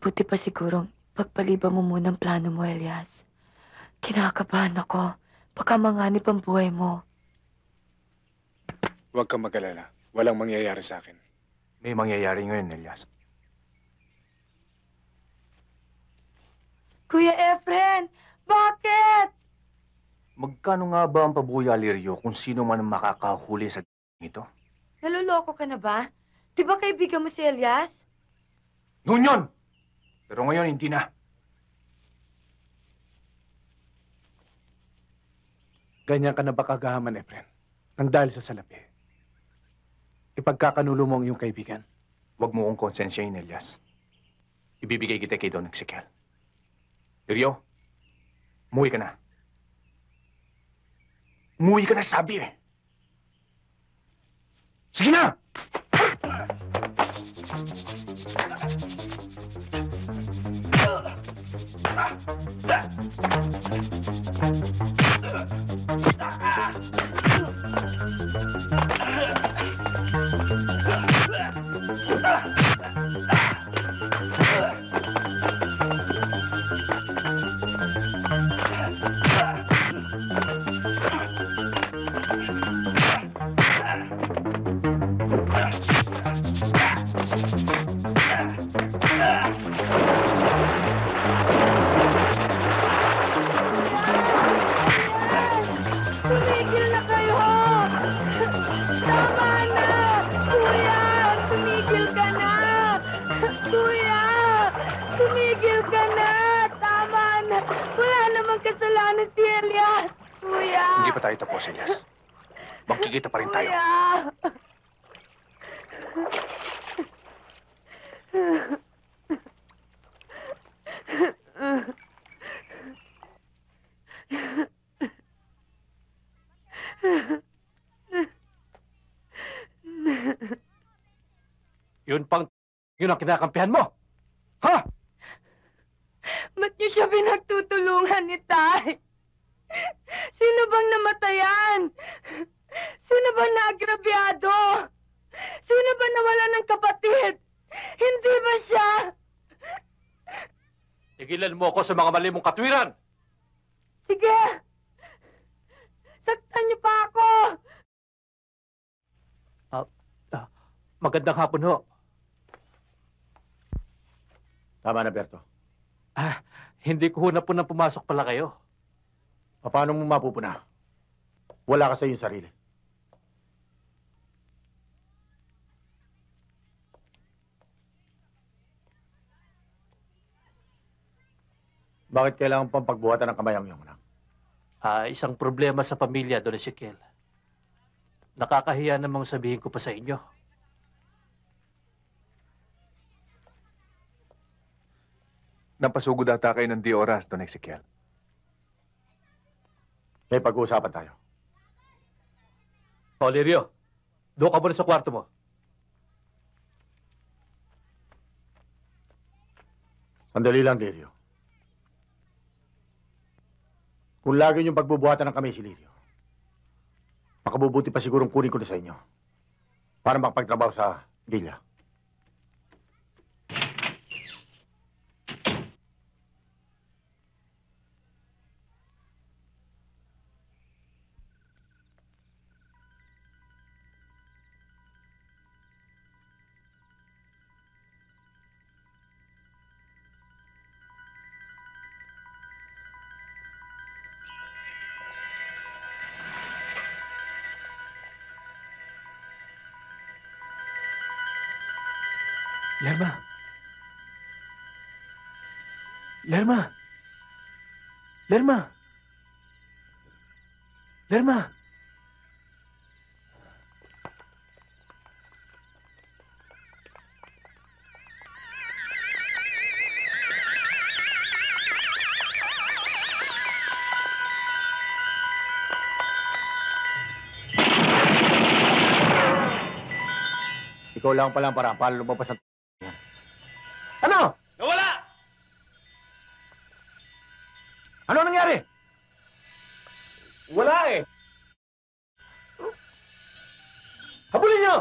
mabuti pa sigurong pagpaliban mo muna ang plano mo, Elias. Kinakabahan ako. Baka manganib ang buhay mo. Huwag kang mag-alala. Walang mangyayari sa akin. May mangyayari ngayon, Elias. Kuya Efren! Bakit? Magkano nga ba ang pabuya, Lirio, kung sino man ang makakahuli sa ito? Naluloko ka na ba? Di ba kaibigan mo si Elias? Noon yun! Pero ngayon, hindi na. Ganyan ka na ba kagahaman, Efren? Nang dahil sa salapi. Ipagkakanulo mo ang iyong kaibigan. Huwag mo kong konsensyahin, Elias. Ibibigay kita kay Don Ezequiel. Lirio, umuwi ka na. Umuwi ka na, sabi eh. Sige na! Tumigil na kayo! Tama na! Kuya! Tumigil ka na! Kuya! Tumigil ka na! Tama na! Wala namang kasalanan si Elias! Kuya! Hindi pa tayo tapos, Elias. Magkikita pa rin tayo. Kuya! Yun ang kinakampihan mo! Ha? Ba't niyo siya pinagtutulungan ni Tay? Sino bang namatayan? Sino bang naagrabyado? Sino ba nawala ng kapatid? Hindi ba siya? Tigilan mo ako sa mga mali mong katwiran! Sige! Saktan niyo pa ako! Magandang hapon ho. Tama na, Berto. Hindi ko ho na po nang pumasok pala kayo. Paano mo mapupuna? Wala ka sa iyong sarili. Bakit kailangan pang pagbuhatan ng kamay ang iyong anak? Isang problema sa pamilya, Don Ezequiel. Nakakahiya namang sabihin ko pa sa inyo. Napasugod ata kayo ng di oras, Don Ezequiel. May pag-uusapan tayo. Lirio, doon ka muna sa kwarto mo. Sandali lang, Lirio. Kung lagi niyong pagbubuhatan ng kamay si Lirio, makabubuti pa sigurong kunin ko na sa inyo para makapagtrabaho sa Villa. Lerma! Lerma! Lerma! Lerma! Ikaw lang pala ang parang paano lumabas ang Ano? Nawala! Ano nangyari? Wala eh! Habulin niyo!